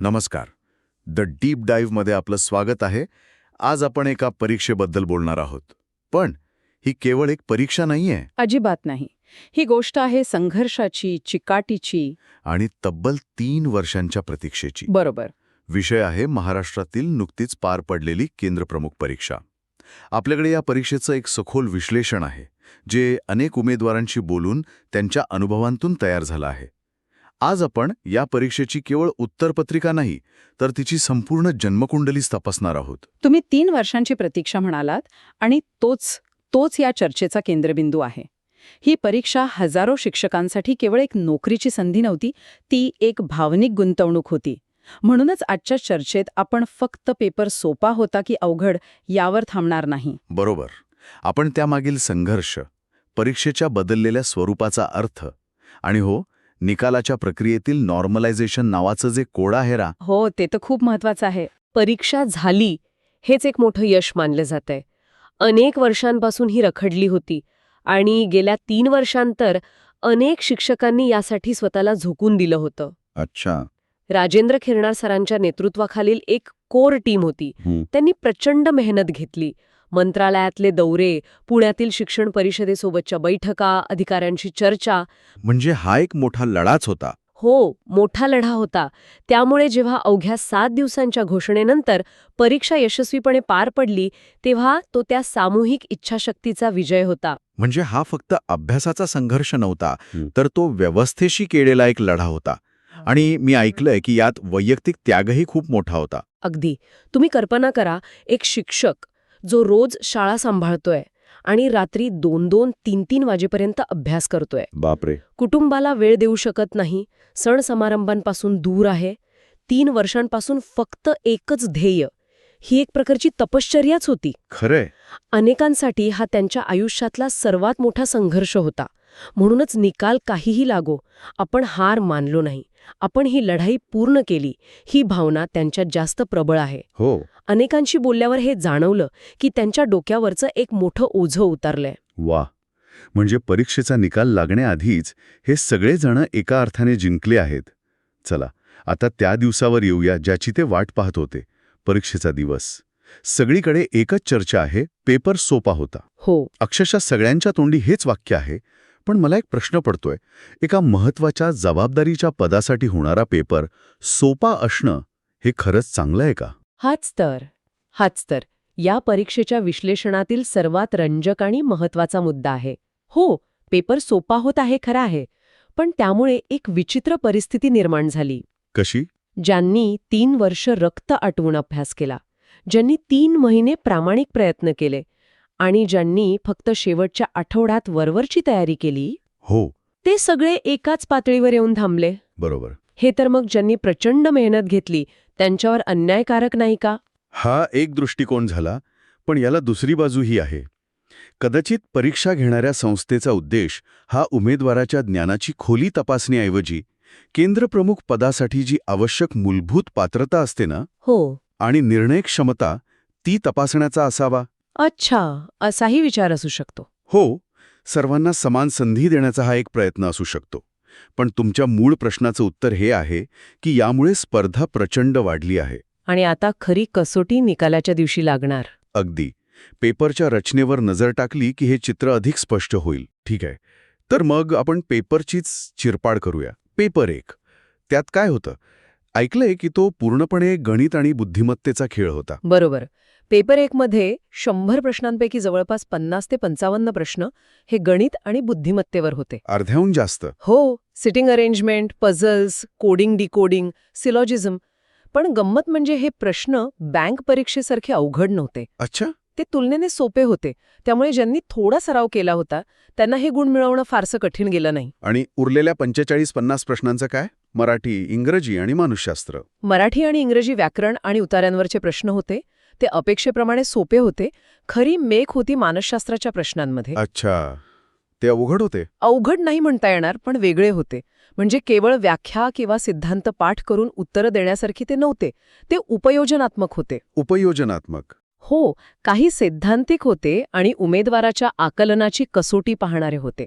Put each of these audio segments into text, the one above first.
नमस्कार. The deep डाईव्हमध्ये आपलं स्वागत आहे. आज आपण एका परीक्षेबद्दल बोलणार आहोत. पण ही केवळ एक परीक्षा नाहीये अजिबात नाही. ही गोष्ट आहे संघर्षाची, चिकाटीची. आणि तब्बल 3 वर्षांच्या प्रतीक्षेची. बरोबर. विषय आहे महाराष्ट्रातील नुकतीच पार पडलेली केंद्रप्रमुख परीक्षा. आपल्याकडे या परीक्षेचं एक सखोल विश्लेषण आहे, जे अनेक उमेदवारांशी बोलून त्यांच्या अनुभवांतून तयार झालं आहे. आज आपण या परीक्षेची केवळ उत्तरपत्रिका नाही, तर तिची संपूर्ण जन्मकुंडलीच तपासणार आहोत. तुम्ही 3 वर्षांची प्रतीक्षा म्हणालात आणि तोच या चर्चेचा केंद्रबिंदू आहे. ही परीक्षा हजारो शिक्षकांसाठी केवळ एक नोकरीची संधी नव्हती, ती एक भावनिक गुंतवणूक होती. म्हणूनच आजच्या चर्चेत आपण फक्त पेपर सोपा होता की अवघड यावर थांबणार नाही. बरोबर. आपण त्यामागील संघर्ष, परीक्षेच्या बदललेल्या स्वरूपाचा अर्थ आणि निकालाच्या प्रक्रियेतील नॉर्मलायझेशन नावाचं जे कोड आहे हो, ते तर खूप महत्वाचं आहे. परीक्षा झाली हेच एक मोठं यश मानलं जातंय. अनेक वर्षांपासून ही रखडली होती आणि गेल्या 3 वर्षांतर अनेक शिक्षकांनी यासाठी स्वतःला झोकून दिलं होतं. अच्छा. राजेंद्र खिरणार सरांच्या नेतृत्वाखालील एक कोर टीम होती. त्यांनी प्रचंड मेहनत घेतली. मंत्रालयातले दौरे, पुण्यातील शिक्षण परिषदेसोबतच्या बैठका, अधिकाऱ्यांशी चर्चा. म्हणजे हा एक मोठा लढाच होता. हो, मोठा लढा होता. त्यामुळे जेव्हा अवघ्या 7 दिवसांच्या घोषणेनंतर परीक्षा यशस्वीपणे पार पडली, तेव्हा तो त्या सामूहिक इच्छाशक्तीचा विजय होता. म्हणजे हा फक्त अभ्यासाचा संघर्ष नव्हता, तर तो व्यवस्थेशी केलेला एक लढा होता. आणि मी ऐकलंय की यात वैयक्तिक त्यागही खूप मोठा होता. अगदी. तुम्ही कल्पना करा, एक शिक्षक जो रोज शाळा सांभाळतोय आणि रात्री 2-2, 3-3 वाजेपर्यंत अभ्यास करतोय. बापरे. कुटुंबाला वेळ देऊ शकत नाही, सण समारंभांपासून दूर आहे. 3 वर्षांपासून फक्त एकच ध्येय. ही एक प्रकारची तपश्चर्याच होती. खरंय. अनेकांसाठी हा त्यांच्या आयुष्यातला सर्वात मोठा संघर्ष होता. म्हणूनच निकाल काहीही लागो, आपण हार मानलो नाही. आपण ही लढाई पूर्ण केली. ही भावना त्यांच्यात जास्त प्रबळ आहे. हो. अनेकांशी बोलल्यावर हे जाणवलं की त्यांच्या डोक्यावरचं एक मोठं ओझं उतरलंय. वा. म्हणजे परीक्षेचा निकाल लागण्याआधीच हे सगळेजण एका अर्थाने जिंकले आहेत. चला, आता त्या दिवसावर येऊया ज्याची ते वाट पाहत होते. परीक्षेचा दिवस. सगळीकडे एकच चर्चा आहे, पेपर सोपा होता. हो. अक्षरशः सगळ्यांच्या तोंडी हेच वाक्य आहे. पण मला एक प्रश्न पडतोय, एका महत्वाच्या जबाबदारीच्या पदासाठी होणारा पेपर सोपा असणं हे खरंच चांगलं आहे का? हाच तर या परीक्षेच्या विश्लेषणातील सर्वात रंजक आणि महत्वाचा मुद्दा आहे. हो, पेपर सोपा होत आहे खरं आहे, पण त्यामुळे एक विचित्र परिस्थिती निर्माण झाली. कशी? ज्यांनी 3 वर्ष रक्त आटवून अभ्यास केला, ज्यांनी 3 महिने प्रामाणिक प्रयत्न केले आणि ज्यांनी फक्त शेवटच्या आठवड्यात वरवरची तयारी केली, हो, ते सगळे एकाच पातळीवर येऊन थांबले. बरोबर. हे तर मग ज्यांनी प्रचंड मेहनत घेतली त्यांच्यावर अन्यायकारक नाही का? हा एक दृष्टिकोन झाला, पण याला दुसरी बाजूही आहे. कदाचित परीक्षा घेणाऱ्या संस्थेचा उद्देश हा उमेदवाराच्या ज्ञानाची खोली तपासण्याऐवजी केंद्रप्रमुख पदासाठी जी आवश्यक मूलभूत पात्रता असते ना, हो. आणि निर्णय क्षमता, ती तपासण्याचा असावा. अच्छा, असाही विचार असू शकतो. हो, सर्वांना समान संधी देण्याचा हा एक प्रयत्न असू शकतो. पण तुमच्या मूळ प्रश्नाचं उत्तर हे आहे की यामुळे स्पर्धा प्रचंड वाढली आहे. आणि आता खरी कसोटी निकालाच्या दिवशी लागणार. अगदी. पेपरच्या रचनेवर नजर टाकली की हे चित्र अधिक स्पष्ट होईल. ठीक आहे, तर मग आपण पेपरचीच चिरपाड करूया. पेपर 1, त्यात काय होतं? ऐकलंय की तो पूर्णपणे गणित आणि बुद्धिमत्तेचा खेळ होता. बरोबर. पेपर 1 मध्ये 100 प्रश्नांपैकी जवळपास 50 ते 55 प्रश्न हे गणित आणि बुद्धिमत्तेवर होते. अर्ध्याहून जास्त. हो, sitting arrangement, puzzles, coding decoding, syllogism. पण गंमत म्हणजे हे प्रश्न बँक परीक्षेसारखे अवघड नव्हते. अच्छा. ते तुलनेने सोपे होते. त्यामुळे ज्यांनी थोडा सराव केला होता त्यांना हे गुण मिळवणं फारसं कठीण गेलं नाही. आणि उरलेल्या 45-50 प्रश्नांचं काय? मराठी, इंग्रजी आणि मानसशास्त्र. मराठी आणि इंग्रजी व्याकरण आणि उतार्यांवरचे प्रश्न होते. ते अपेक्षेप्रमाणे सोपे होते. खरी मेख होती मानसशास्त्राच्या प्रश्नांमध्ये. अच्छा, ते अवघड होते? अवघड नाही म्हणता येणार, पण वेगळे होते. म्हणजे केवळ व्याख्या किंवा सिद्धांत पाठ करून उत्तरं देण्यासारखी ते नव्हते. ते उपयोजनात्मक होते. उपयोजनात्मक? हो, काही सैद्धांतिक होते आणि उमेदवाराच्या आकलनाची कसोटी पाहणारे होते.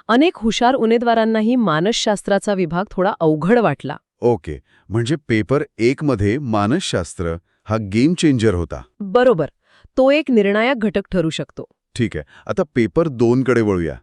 अनेक हुशार उमेदवारांनाही मानसशास्त्राचा विभाग थोडा अवघड वाटला. ओके, म्हणजे पेपर 1 मध्ये मानसशास्त्र हा गेम चेंजर होता. बरोबर. तो एक निर्णायक घटक ठरू शकतो. ठीक आहे. आता पेपर 2 कडे वळूया.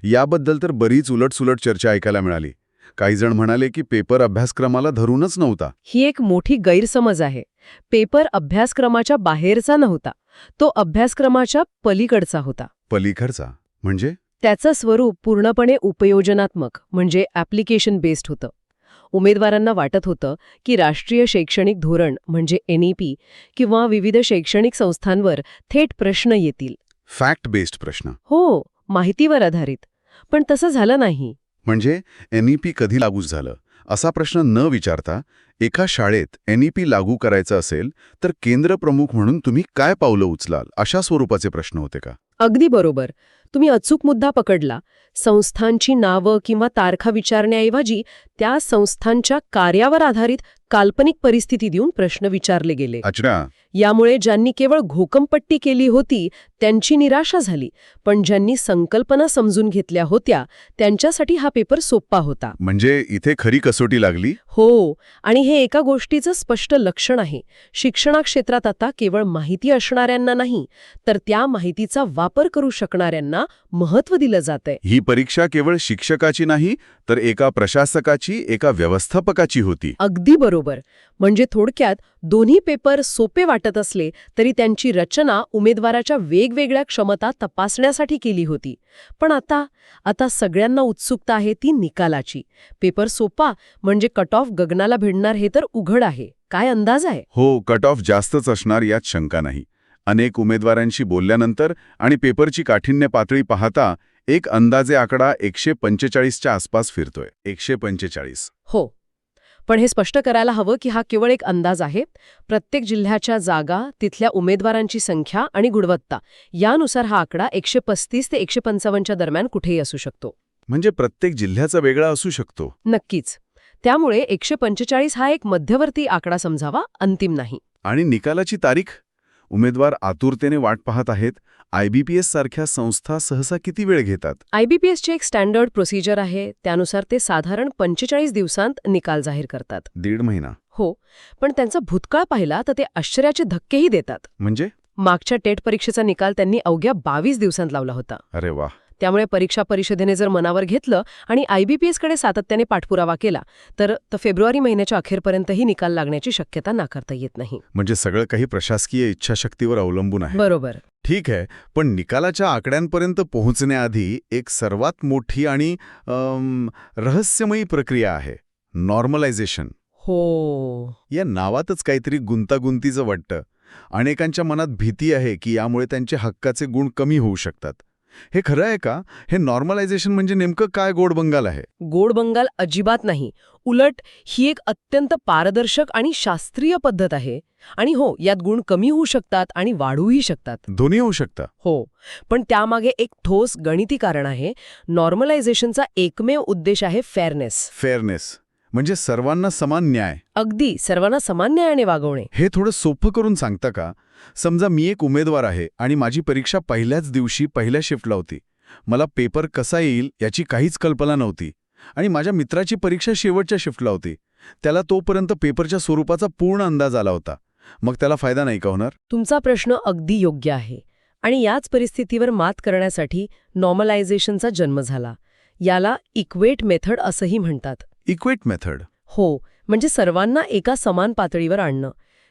याबद्दल तर बरीच उलटसुलट चर्चा ऐकायला मिळाली. काही जण म्हणाले की पेपर अभ्यासक्रमाला धरूनच नव्हता. ही एक मोठी गैरसमज आहे. पेपर अभ्यासक्रमाच्या बाहेरचा नव्हता. तो अभ्यासक्रमाच्या पलीकडचा होता. पलीकडचा म्हणजे? त्याचं स्वरूप पूर्णपणे उपयोजनात्मक म्हणजे ॲप्लिकेशन बेस्ड होतं. उमेदवारांना वाटत होतं की राष्ट्रीय शैक्षणिक धोरण म्हणजे NEP किंवा विविध शैक्षणिक संस्थांवर थेट प्रश्न येतील. फॅक्ट बेस्ड प्रश्न. हो, माहितीवर आधारित. पण तसं झालं नाही. म्हणजे NEP कधी लागू झालं असा प्रश्न न विचारता एका शाळेत NEP लागू करायचं असेल तर केंद्रप्रमुख म्हणून तुम्ही काय पावलं उचलाल अशा स्वरूपाचे प्रश्न होते का? अगदी बरोबर. तुम्ही अचूक मुद्दा पकडला. संस्थांची नावं किंवा तारखा विचारण्याऐवजी त्या संस्थांच्या कार्यावर आधारित काल्पनिक परिस्थिती देऊन प्रश्न विचारले गेले. अच्छा. यामुळे ज्यांनी केवळ घोकंपट्टी केली होती त्यांची निराशा झाली, पण ज्यांनी संकल्पना समजून घेतल्या होत्या त्यांच्यासाठी हा पेपर सोपा होता. म्हणजे इथे खरी कसोटी लागली. हो, आणि हे एका गोष्टीचं स्पष्ट लक्षण आहे. शिक्षणा क्षेत्रात आता केवळ माहिती असणाऱ्यांना नाही, तर त्या माहितीचा वापर करू शकणाऱ्यांना महत्त्व दिलं जातंय. ही परीक्षा केवळ शिक्षकाची नाही तर एका प्रशासकाची, एका व्यवस्थापकाची होती. अगदी बरोबर. म्हणजे थोडक्यात दोन्ही पेपर सोपे वाटत असले तरी त्यांची रचना उमेदवाराच्या वेगवेगळ्या क्षमता तपासण्यासाठी केली होती. पण आता सगळ्यांना उत्सुकता आहे ती निकालाची. पेपर सोपा म्हणजे कट ऑफ गगनाला भिडणार हे तर उघड आहे. काय अंदाज आहे? हो, कट ऑफ जास्तच असणार यात शंका नाही. अनेक उमेदवारांशी बोलल्यानंतर आणि पेपरची काठिण्य पातळी पाहता एक अंदाजे आकडा 145च्या आसपास फिरतोय. 145. हो, पण हे स्पष्ट करायला हवं की हा केवळ एक अंदाज आहे. प्रत्येक जिल्ह्याच्या जागा, तिथल्या उमेदवारांची संख्या आणि गुणवत्ता यानुसार हा आकडा 135 ते 155च्या दरम्यान कुठेही असू शकतो. म्हणजे प्रत्येक जिल्ह्याचा वेगळा असू शकतो. नक्कीच. त्यामुळे 145 हा एक मध्यवर्ती आकडा समजावा, अंतिम नाही. आणि निकालाची तारीख? उमेदवार आतुरतेने वाट पाहत आहेत. IBPS सारख्या संस्था सहसा किती वेळ घेतात? IBPSची एक स्टँडर्ड प्रोसिजर आहे. त्यानुसार ते साधारण 45 दिवसांत निकाल जाहीर करतात. 1.5 महिना. हो, पण त्यांचा भूतकाळ पाहिला तर ते आश्चर्याचे धक्केही देतात. म्हणजे? मागच्या टेट परीक्षेचा निकाल त्यांनी अवघ्या 22 दिवसांत लावला होता. अरे वा. त्यामुळे परीक्षा परिषदेने जर मनावर घेतलं आणि IBPSकडे सातत्याने पाठपुरावा केला तर फेब्रुवारी महिन्याच्या अखेरपर्यंतही निकाल लागण्याची शक्यता नाकारता येत नाही. म्हणजे सगळं काही प्रशासकीय इच्छाशक्तीवर अवलंबून आहे. बरोबर. ठीक आहे, पण निकालाच्या आकड्यांपर्यंत पोहोचण्याआधी एक सर्वात मोठी आणि रहस्यमयी प्रक्रिया आहे, नॉर्मलायझेशन. हो. या नावातच काहीतरी गुंतागुंतीचं वाटतं. अनेकांच्या मनात भीती आहे की यामुळे त्यांचे हक्काचे गुण कमी होऊ शकतात. हे खरं आहे का? हे नॉर्मलायझेशन म्हणजे नेमकं काय गोडबंगाल आहे? गोडबंगाल अजिबात नाही. उलट ही एक अत्यंत पारदर्शक आणि शास्त्रीय पद्धत आहे. आणि हो, यात गुण कमी होऊ शकतात आणि वाढूही शकतात. दोन्ही होऊ शकतं. हो, पण त्यामागे एक ठोस गणिती कारण आहे. नॉर्मलायझेशनचा एकमेव उद्देश आहे फेअरनेस. फेअरनेस म्हणजे सर्वांना समान न्याय. अगदी, सर्वांना समान न्यायाने वागवणे. हे थोडं सोपं करून सांगता का? समजा मी एक उमेदवार आहे आणि माझी परीक्षा पहिल्याच दिवशी पहिल्या शिफ्टला होती. मला पेपर कसा येईल याची काहीच कल्पना नव्हती आणि माझ्या मित्राची परीक्षा शेवटच्या शिफ्टला होती. त्याला तोपर्यंत पेपरच्या स्वरूपाचा पूर्ण अंदाज आला होता. मग त्याला फायदा नाही का होणार? तुमचा प्रश्न अगदी योग्य आहे. आणि याच परिस्थितीवर मात करण्यासाठी नॉर्मलायझेशनचा जन्म झाला. याला इक्वेट मेथड असंही म्हणतात. Equate method? हो, म्हणजे सर्वांना एका समान पातळीवर आणणं.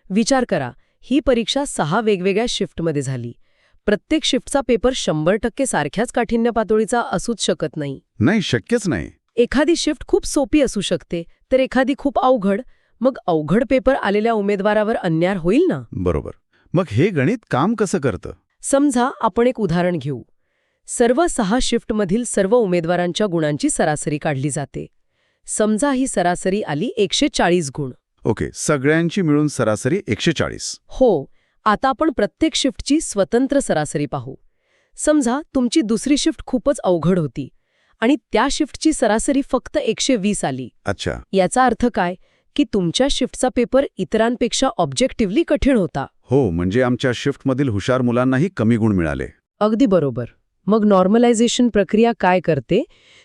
विचार करा, ही परीक्षा 6 वेगवेगळ्या शिफ्टमध्ये झाली. प्रत्येक शिफ्टचा पेपर 100% सारख्याच काठिण्य पातळीचा असूच शकत नाही. नाही, शक्यच नाही. एखादी शिफ्ट खूप सोपी असू शकते तर एखादी खूप अवघड. मग अवघड पेपर आलेल्या उमेदवारावर अन्याय होईल ना? बरोबर. मग हे गणित काम कसं करतं? समजा आपण एक उदाहरण घेऊ. सर्व 6 शिफ्टमधील सर्व उमेदवारांच्या गुणांची सरासरी काढली जाते. समजा ही सरासरी आली 140 गुण. ओके, सगळ्यांची मिळून सरासरी 140. हो, आता आपण प्रत्येक शिफ्टची स्वतंत्र सरासरी पाहू. समजा तुमची दुसरी शिफ्ट खूपच अवघड होती आणि त्या शिफ्टची सरासरी फक्त 120 आली. अच्छा. याचा अर्थ काय की तुमच्या शिफ्टचा पेपर इतरांपेक्षा ऑब्जेक्टिव्हली कठीण होता. हो, म्हणजे आमच्या शिफ्टमधील हुशार मुलांनाही कमी गुण मिळाले. अगदी बरोबर. मग नॉर्मलायझेशन प्रक्रिया काय करते?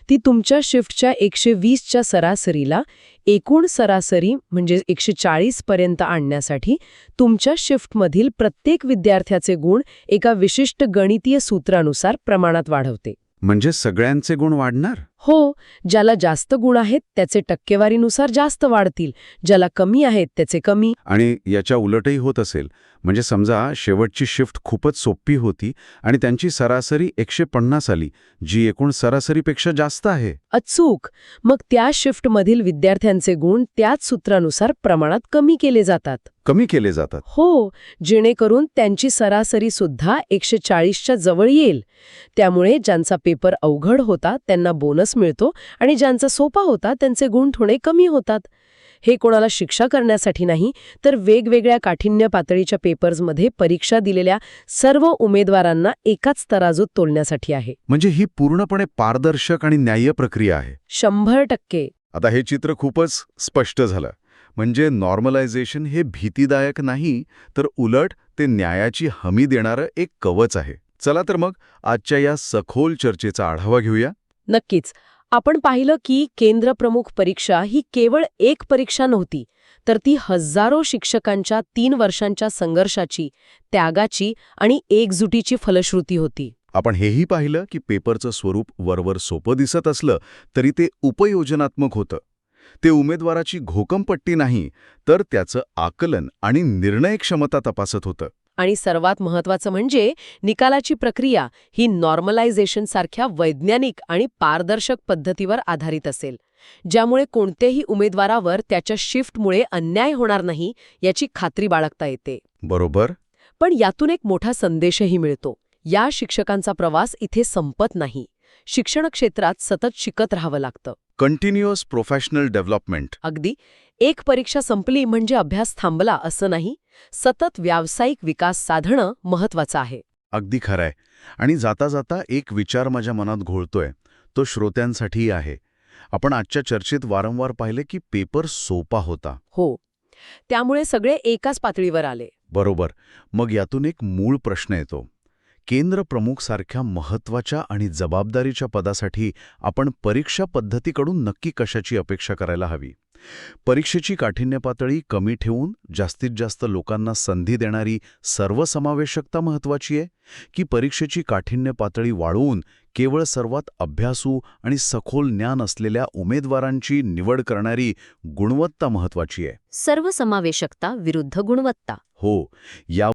ती तुमच्या शिफ्टच्या 120च्या सरासरीला एकूण सरासरी म्हणजे 140 पर्यंत आणण्यासाठी तुमच्या शिफ्टमधील प्रत्येक विद्यार्थ्याचे गुण एका विशिष्ट गणितीय सूत्रानुसार प्रमाणात वाढवते. म्हणजे सगळ्यांचे गुण वाढणार? हो, ज्याला जास्त गुण आहेत त्याचे टक्केवारीनुसार जास्त वाढतील, ज्याला कमी आहेत त्याचे कमी. आणि याच्या उलटही होत असेल, म्हणजे समजा शेवटची शिफ्ट खूपच सोपी होती आणि त्यांची सरासरी 150 आली, जी एकूण सरासरीपेक्षा जास्त आहे. अचूक. मग त्या शिफ्टमधील विद्यार्थ्यांचे गुण त्याच सूत्रानुसार प्रमाणात कमी केले जातात. कमी केले जातात. हो, जेणेकरून त्यांची सरासरी सुद्धा 140च्या जवळ येईल. त्यामुळे ज्यांचा पेपर अवघड होता त्यांना बोनस मिळतो आणि ज्यांचा सोपा होता त्यांचे गुण थोडे कमी होतात. हे कोणाला शिक्षा करण्यासाठी नाही, तर वेगवेगळ्या काठिण्य पातळीच्या पेपर्समध्ये परीक्षा दिलेल्या सर्व उमेदवारांना एकाच तराजूत तोलण्यासाठी आहे. म्हणजे ही पूर्णपणे पारदर्शक आणि न्याय्य प्रक्रिया आहे. 100%. आता हे चित्र खूपच स्पष्ट झालं. म्हणजे नॉर्मलायझेशन हे भीतीदायक नाही, तर उलट ते न्यायाची हमी देणारं एक कवच आहे. चला तर मग आजच्या या सखोल चर्चेचा आढावा घेऊया. नक्कीच. आपण पाहिलं की केंद्रप्रमुख परीक्षा ही केवळ एक परीक्षा नव्हती, तर ती हजारो शिक्षकांच्या 3 वर्षांच्या संघर्षाची, त्यागाची आणि एकजुटीची फलश्रुती होती. आपण हेही पाहिलं की पेपरचं स्वरूप वरवर सोपं दिसत असलं तरी ते उपयोजनात्मक होतं. ते उमेदवाराची घोकमपट्टी नाही, तर त्याचं आकलन आणि निर्णय क्षमता तपासत होतं. आणि सर्वात महत्त्वाचं म्हणजे निकालाची प्रक्रिया ही नॉर्मलायझेशन सारख्या वैज्ञानिक आणि पारदर्शक पद्धतीवर आधारित असेल, ज्यामुळे कोणत्याही उमेदवारावर त्याच्या शिफ्टमुळे अन्याय होणार नाही याची खात्री बाळगता येते. बरोबर. पण यातून एक मोठा संदेशही मिळतो. या शिक्षकांचा प्रवास इथे संपत नाही. शिक्षण क्षेत्रात सतत शिकत राहावं लागतं. Continuous professional development. अगदी. एक परीक्षा संपली म्हणजे अभ्यास थांबला असं नाही. सतत व्यावसायिक विकास साधणं महत्वाचं आहे. अगदी खरंय. आणि जाता जाता एक विचार माझ्या मनात घोळतोय, तो श्रोत्यांसाठीही आहे. आपण आजच्या चर्चेत वारंवार पाहिले की पेपर सोपा होता. हो. त्यामुळे सगळे एकाच पातळीवर आले. बरोबर. मग यातून एक मूळ प्रश्न येतो. केंद्र प्रमुख सारख्या महत्त्वाच्या आणि जबाबदारीच्या पदासाठी आपण परीक्षा पद्धतीकडून नक्की कशाची अपेक्षा करायला हवी? परीक्षेची काठिण्य पातळी कमी ठेवून जास्तीत जास्त लोकांना संधी देणारी सर्वसमावेशकता महत्त्वाची आहे, की परीक्षेची काठिण्य पातळी वाढवून केवळ सर्वात अभ्यासू आणि सखोल ज्ञान असलेल्या उमेदवारांची निवड करणारी गुणवत्ता महत्त्वाची आहे? सर्वसमावेशकता विरुद्ध गुणवत्ता. हो, या